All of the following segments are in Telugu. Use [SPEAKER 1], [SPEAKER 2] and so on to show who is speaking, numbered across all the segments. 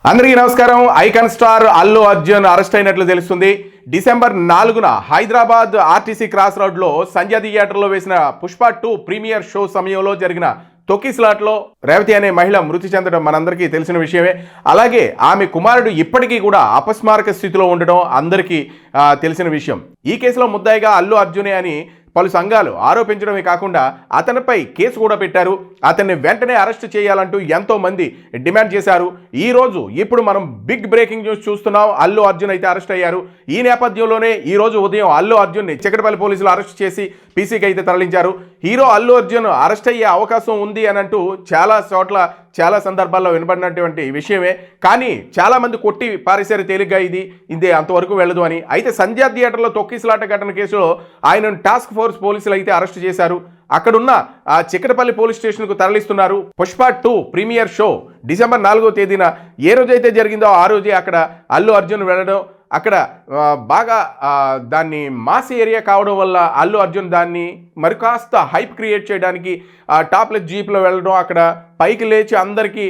[SPEAKER 1] అందరికీ నమస్కారం. Icon star Allu Arjun arrest అయినట్లు తెలుస్తుంది. డిసెంబర్ 4న హైదరాబాద్ ఆర్టీసీ క్రాస్ రోడ్లో సంధ్య థియేటర్లో వేసిన పుష్ప 2 ప్రీమియర్ షో సమయంలో జరిగిన తొక్కిసలాట్లో రేవతి అనే మహిళ మృతి చెందడం మనందరికీ తెలిసిన విషయమే. అలాగే ఆమె కుమారుడు ఇప్పటికీ కూడా అపస్మారక స్థితిలో ఉండడం అందరికీ తెలిసిన విషయం. ఈ కేసులో ముద్దాయిగా అల్లు అర్జునే అని పలు సంఘాలు ఆరోపించడమే కాకుండా అతనిపై కేసు కూడా పెట్టారు. అతన్ని వెంటనే అరెస్ట్ చేయాలంటూ ఎంతో మంది డిమాండ్ చేశారు. ఇప్పుడు మనం బిగ్ బ్రేకింగ్ న్యూస్ చూస్తున్నాం. అల్లు అర్జున్ అయితే అరెస్ట్ అయ్యారు. ఈ నేపథ్యంలోనే ఈ రోజు ఉదయం అల్లు అర్జున్ని చిక్కడపల్లి పోలీసులు అరెస్ట్ చేసి పీసీకి అయితే తరలించారు. హీరో అల్లు అర్జున్ అరెస్ట్ అయ్యే అవకాశం ఉంది అని అంటూ చాలా సందర్భాల్లో వినబడినటువంటి విషయమే. కానీ చాలామంది కొట్టి పారేశారు తేలిగ్గా ఇదే అంతవరకు వెళ్ళదు అని. అయితే సంధ్య థియేటర్లో తొక్కిసలాట ఘటన కేసులో ఆయనను టాస్క్ ఫోర్స్ పోలీసులు అయితే అరెస్ట్ చేశారు. అక్కడున్న చిక్కడపల్లి పోలీస్ స్టేషన్కు తరలిస్తున్నారు. పుష్ప 2 ప్రీమియర్ షో డిసెంబర్ 4వ తేదీన ఏ రోజైతే జరిగిందో ఆ రోజే అక్కడ అల్లు అర్జున్ వెళ్ళడం, అక్కడ బాగా దాన్ని మాస్ ఏరియా కావడం వల్ల అల్లు అర్జున్ దాన్ని మరి కాస్త హైప్ క్రియేట్ చేయడానికి టాప్లెస్ జీప్లో వెళ్ళడం, అక్కడ పైకి లేచి అందరికీ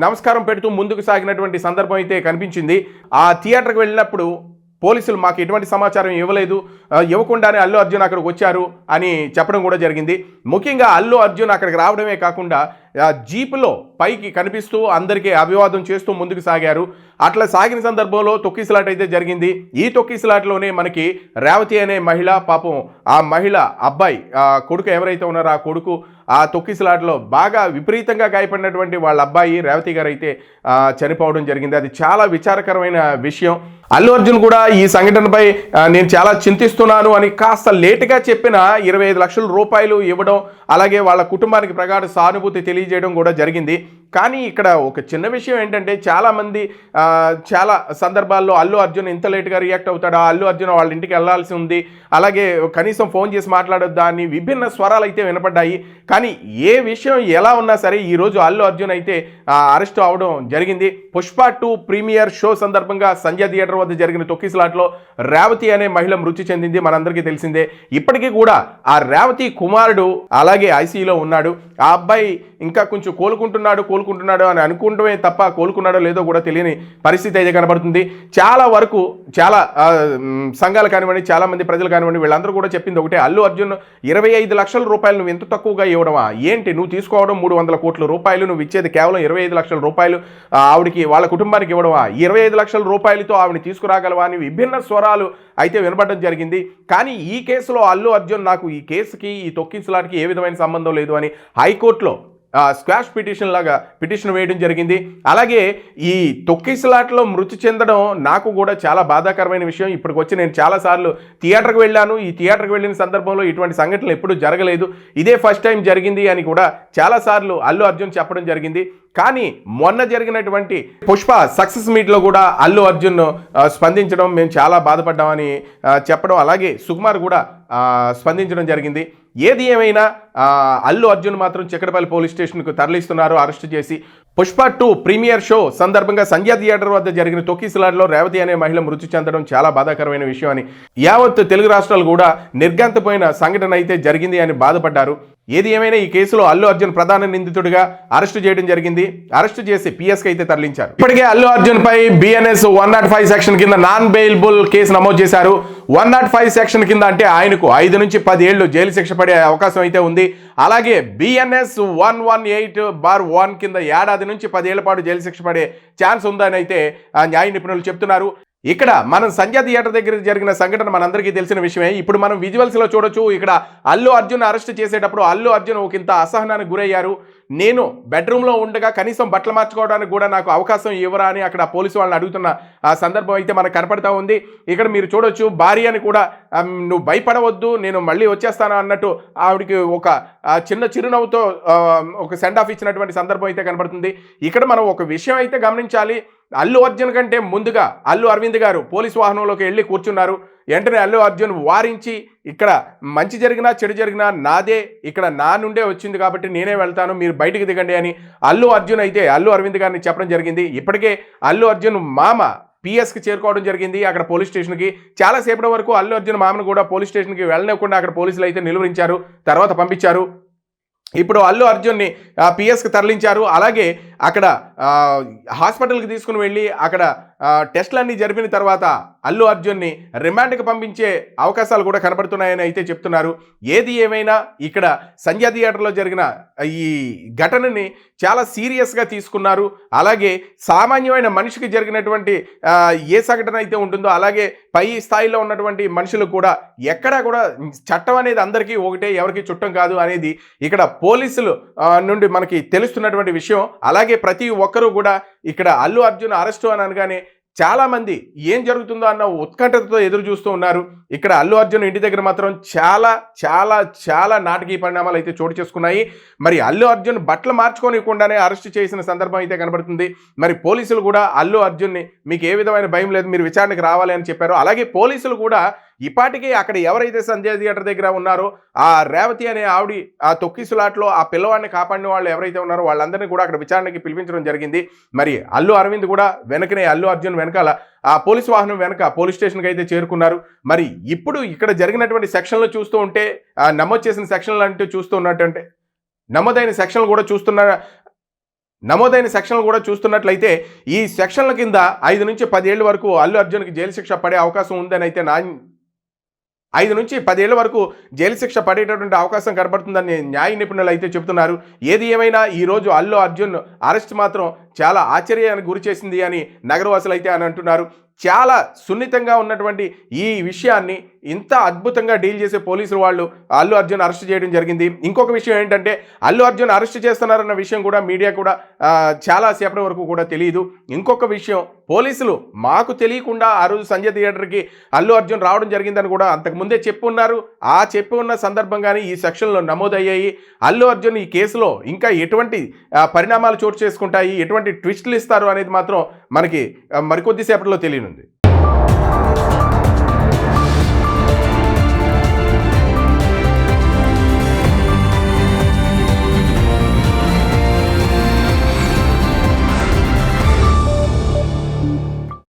[SPEAKER 1] నమస్కారం పెడుతూ ముందుకు సాగినటువంటి సందర్భం అయితే కనిపించింది. ఆ థియేటర్కి వెళ్ళినప్పుడు పోలీసులు మాకు ఎటువంటి సమాచారం ఇవ్వకుండానే అల్లు అర్జున్ అక్కడికి వచ్చారు అని చెప్పడం కూడా జరిగింది. ముఖ్యంగా అల్లు అర్జున్ అక్కడికి రావడమే కాకుండా జీపులో పైకి కనిపిస్తూ అందరికీ అభివాదం చేస్తూ ముందుకు సాగారు. అట్లా సాగిన సందర్భంలో తొక్కిసలాట అయితే జరిగింది. ఈ తొక్కిసలాటలోనే మనకి రేవతి అనే మహిళ, పాపం ఆ మహిళ అబ్బాయి కొడుకు ఎవరైతే ఉన్నారో ఆ కొడుకు ఆ తొక్కిసలాటలో బాగా విపరీతంగా గాయపడినటువంటి వాళ్ళ అబ్బాయి రేవతి గారు అయితే చనిపోవడం జరిగింది. అది చాలా విచారకరమైన విషయం. అల్లు అర్జున్ కూడా ఈ సంఘటనపై నేను చాలా చింతిస్తున్నాను అని కాస్త లేటుగా చెప్పిన 25 లక్షల రూపాయలు ఇవ్వడం, అలాగే వాళ్ళ కుటుంబానికి ప్రగాఢ సానుభూతి తెలియజేయడం కూడా జరిగింది. కానీ ఇక్కడ ఒక చిన్న విషయం ఏంటంటే చాలామంది చాలా సందర్భాల్లో అల్లు అర్జున్ ఇంత లేటుగా రియాక్ట్ అవుతాడా, అల్లు అర్జున్ వాళ్ళ ఇంటికి వెళ్లాల్సి ఉంది, అలాగే కనీసం ఫోన్ చేసి మాట్లాడొద్దా అని విభిన్న స్వరాలు అయితే వినపడ్డాయి. కానీ ఏ విషయం ఎలా ఉన్నా సరే ఈరోజు అల్లు అర్జున్ అయితే అరెస్ట్ అవడం జరిగింది. పుష్ప 2 ప్రీమియర్ షో సందర్భంగా సంధ్య థియేటర్ వద్ద జరిగిన తొక్కిసలాట్లో రేవతి అనే మహిళ మృతి చెందింది, మనందరికీ తెలిసిందే. ఇప్పటికీ కూడా ఆ రేవతి కుమారుడు అలాగే ఐసీయూలో ఉన్నాడు. ఆ అబ్బాయి ఇంకా కొంచెం కోలుకుంటున్నాడు అని అనుకుంటమే తప్ప కోలుకున్నాడో లేదో కూడా తెలియని పరిస్థితి అయితే కనబడుతుంది. చాలా వరకు చాలా సంఘాలు కానివ్వండి, చాలా మంది ప్రజలు కానివ్వండి, వీళ్ళందరూ కూడా చెప్పింది ఒకటే, అల్లు అర్జున్ 25 లక్షల రూపాయలు నువ్వు ఎంత తక్కువగా ఇవ్వడమా ఏంటి, నువ్వు తీసుకోవడం 300 కోట్ల రూపాయలు, నువ్వు ఇచ్చేది కేవలం 25 లక్షల రూపాయలు ఆవిడికి వాళ్ళ కుటుంబానికి ఇవ్వడమా, 25 లక్షల రూపాయలతో ఆవిడని తీసుకురాగలవా అని విభిన్న స్వరాలు అయితే వినపడడం జరిగింది. కానీ ఈ కేసులో అల్లు అర్జున్ నాకు ఈ కేసుకి ఈ తొక్కిసలాటకి ఏ విధమైన సంబంధం లేదు అని హైకోర్టులో స్క్వాష్ పిటిషన్ వేయడం జరిగింది. అలాగే ఈ తొక్కిసలాటలో మృతి చెందడం నాకు కూడా చాలా బాధాకరమైన విషయం. ఇప్పటికొచ్చి నేను చాలాసార్లు థియేటర్కి వెళ్ళాను. ఈ థియేటర్కి వెళ్ళిన సందర్భంలో ఇటువంటి సంఘటనలు ఎప్పుడూ జరగలేదు, ఇదే ఫస్ట్ టైం జరిగింది అని కూడా చాలాసార్లు అల్లు అర్జున్ చెప్పడం జరిగింది. కానీ మొన్న జరిగినటువంటి పుష్ప సక్సెస్ మీట్లో కూడా అల్లు అర్జున్ స్పందించడం మేము చాలా బాధపడ్డామని చెప్పడం, అలాగే సుకుమార్ కూడా స్పందించడం జరిగింది. ఏది ఏమైనా అల్లు అర్జున్ మాత్రం చిక్కడపల్లి పోలీస్ స్టేషన్కు తరలిస్తున్నారు అరెస్ట్ చేసి. పుష్ప 2 ప్రీమియర్ షో సందర్భంగా సంధ్య థియేటర్ వద్ద జరిగిన తొక్కిసలాటలో రేవతి అనే మహిళ మృతి చెందడం చాలా బాధాకరమైన విషయం అని యావత్ తెలుగు రాష్ట్రాలు కూడా నిర్గంతపోయిన సంఘటన అయితే జరిగింది అని బాధపడ్డారు. ఏది ఏమైనా ఈ కేసులో అల్లు అర్జున్ ప్రధాన నిందితుడిగా అరెస్ట్ చేయడం జరిగింది. అరెస్ట్ చేసి పిఎస్కి అయితే తరలించారు. ఇప్పటికే అల్లు అర్జున్ పై బిఎన్ఎస్ 105 సెక్షన్ కింద నాన్ బెయిలబుల్ కేసు నమోదు చేశారు. 105 సెక్షన్ కింద అంటే ఆయనకు 5 నుంచి 10 ఏళ్లు జైలు శిక్ష పడే అవకాశం అయితే ఉంది. అలాగే బిఎన్ఎస్ 118/1 కింద ఏడాది నుంచి 10 ఏళ్ల పాటు జైలు శిక్ష పడే ఛాన్స్ ఉందని అయితే న్యాయ నిపుణులు చెప్తున్నారు. ఇక్కడ మనం సంధ్య థియేటర్ దగ్గర జరిగిన సంఘటన మనందరికీ తెలిసిన విషయమే. ఇప్పుడు మనం విజువల్స్లో చూడొచ్చు. ఇక్కడ అల్లు అర్జున్ అరెస్ట్ చేసేటప్పుడు అల్లు అర్జున్ ఒకంత అసహనానికి గురయ్యారు. నేను బెడ్రూమ్లో ఉండగా కనీసం బట్టలు మార్చుకోవడానికి కూడా నాకు అవకాశం ఇవ్వరా అని అక్కడ పోలీసు వాళ్ళని అడుగుతున్న సందర్భం అయితే మనకు కనపడతా ఉంది. ఇక్కడ మీరు చూడొచ్చు, భార్యని కూడా నువ్వు భయపడవద్దు, నేను మళ్ళీ వచ్చేస్తాను అన్నట్టు ఆవిడికి ఒక చిన్న చిరునవ్వుతో ఒక సెండ్ ఆఫ్ ఇచ్చినటువంటి సందర్భం అయితే కనబడుతుంది. ఇక్కడ మనం ఒక విషయం అయితే గమనించాలి. అల్లు అర్జున్ కంటే ముందుగా అల్లు అరవింద్ గారు పోలీసు వాహనంలోకి వెళ్ళి కూర్చున్నారు. వెంటనే అల్లు అర్జున్ వారించి, ఇక్కడ మంచి జరిగినా చెడు జరిగినా నాదే, ఇక్కడ నా నుండే వచ్చింది కాబట్టి నేనే వెళ్తాను, మీరు బయటికి దిగండి అని అల్లు అర్జున్ అయితే అల్లు అరవింద్ గారిని చెప్పడం జరిగింది. ఇప్పటికే అల్లు అర్జున్ మామ పిఎస్కి చేరుకోవడం జరిగింది అక్కడ పోలీస్ స్టేషన్కి. చాలాసేపటి వరకు అల్లు అర్జున్ మామను కూడా పోలీస్ స్టేషన్కి వెళ్ళనివ్వకుండా అక్కడ పోలీసులు అయితే నిలువరించారు, తర్వాత పంపించారు. ఇప్పుడు అల్లు అర్జున్ని పిఎస్కి తరలించారు. అలాగే అక్కడ హాస్పిటల్కి తీసుకుని వెళ్ళి అక్కడ టెస్టులన్నీ జరిపిన తర్వాత అల్లు అర్జున్ని రిమాండ్కి పంపించే అవకాశాలు కూడా కనబడుతున్నాయని అయితే చెప్తున్నారు. ఏది ఏమైనా ఇక్కడ సంధ్యా థియేటర్లో జరిగిన ఈ ఘటనని చాలా సీరియస్గా తీసుకున్నారు. అలాగే సామాన్యమైన మనిషికి జరిగినటువంటి ఏ సంఘటన అయితే ఉంటుందో అలాగే పై స్థాయిలో ఉన్నటువంటి మనుషులు కూడా ఎక్కడా కూడా చట్టం అనేది అందరికీ ఒకటే, ఎవరికి చుట్టం కాదు అనేది ఇక్కడ పోలీసులు నుండి మనకి తెలుస్తున్నటువంటి విషయం. అలాగే ప్రతి ఒక్కరూ కూడా ఇక్కడ అల్లు అర్జున్ అరెస్టు అని అనగానే చాలామంది ఏం జరుగుతుందో అన్న ఉత్కంఠతతో ఎదురు చూస్తూ ఉన్నారు. ఇక్కడ అల్లు అర్జున్ ఇంటి దగ్గర మాత్రం చాలా చాలా చాలా నాటకీయ పరిణామాలు అయితే చోటు చేసుకున్నాయి. మరి అల్లు అర్జున్ బట్టలు మార్చుకోనివ్వకుండానే అరెస్ట్ చేసిన సందర్భం అయితే కనబడుతుంది. మరి పోలీసులు కూడా అల్లు అర్జున్ని మీకు ఏ విధమైన భయం లేదు, మీరు విచారణకు రావాలి అని చెప్పారు. అలాగే పోలీసులు కూడా ఇప్పటికే అక్కడ ఎవరైతే సంజయ్ థియేటర్ దగ్గర ఉన్నారో ఆ రేవతి అనే ఆవిడ ఆ తొక్కిసులాట్లో ఆ పిల్లవాడిని కాపాడిన వాళ్ళు ఎవరైతే ఉన్నారో వాళ్ళందరినీ కూడా అక్కడ విచారణకి పిలిపించడం జరిగింది. మరి అల్లు అరవింద్ కూడా వెనకనే అల్లు అర్జున్ వెనకాల ఆ పోలీస్ వాహనం వెనక పోలీస్ స్టేషన్కి అయితే చేరుకున్నారు. మరి ఇప్పుడు ఇక్కడ జరిగినటువంటి సెక్షన్లు చూస్తూ ఉంటే నమోదు చేసిన సెక్షన్లు అంటూ చూస్తూ ఉన్నట్టంటే నమోదైన సెక్షన్లు కూడా చూస్తున్నట్లయితే ఈ సెక్షన్ల కింద 5 నుంచి 10 ఏళ్ల వరకు అల్లు అర్జున్కి జైలు శిక్ష పడే అవకాశం ఉందని అయితే 5 నుంచి 10 ఏళ్ల వరకు జైలు శిక్ష పడేటటువంటి అవకాశం కనబడుతుందని న్యాయ నిపుణులు అయితే చెబుతున్నారు. ఏది ఏమైనా ఈరోజు అల్లు అర్జున్ అరెస్ట్ మాత్రం చాలా ఆశ్చర్యానికి గురి చేసింది అని నగరవాసులు అయితే అని అంటున్నారు. చాలా సున్నితంగా ఉన్నటువంటి ఈ విషయాన్ని ఇంత అద్భుతంగా డీల్ చేసే పోలీసులు వాళ్ళు అల్లు అర్జున్ అరెస్ట్ చేయడం జరిగింది. ఇంకొక విషయం ఏంటంటే అల్లు అర్జున్ అరెస్ట్ చేస్తున్నారన్న విషయం కూడా మీడియా కూడా చాలా సేపటి వరకు కూడా తెలియదు. ఇంకొక విషయం, పోలీసులు మాకు తెలియకుండా ఆ రోజు సంజయ్ థియేటర్కి అల్లు అర్జున్ రావడం జరిగిందని కూడా అంతకుముందే చెప్పున్నారు. ఆ చెప్పి ఉన్న సందర్భంగానే ఈ సెక్షన్లో నమోదయ్యాయి. అల్లు అర్జున్ ఈ కేసులో ఇంకా ఎటువంటి పరిణామాలు చోటు చేసుకుంటాయి, ఎటువంటి ట్విస్టులు ఇస్తారు అనేది మాత్రం మనకి మరికొద్దిసేపట్లో తెలియనుంది.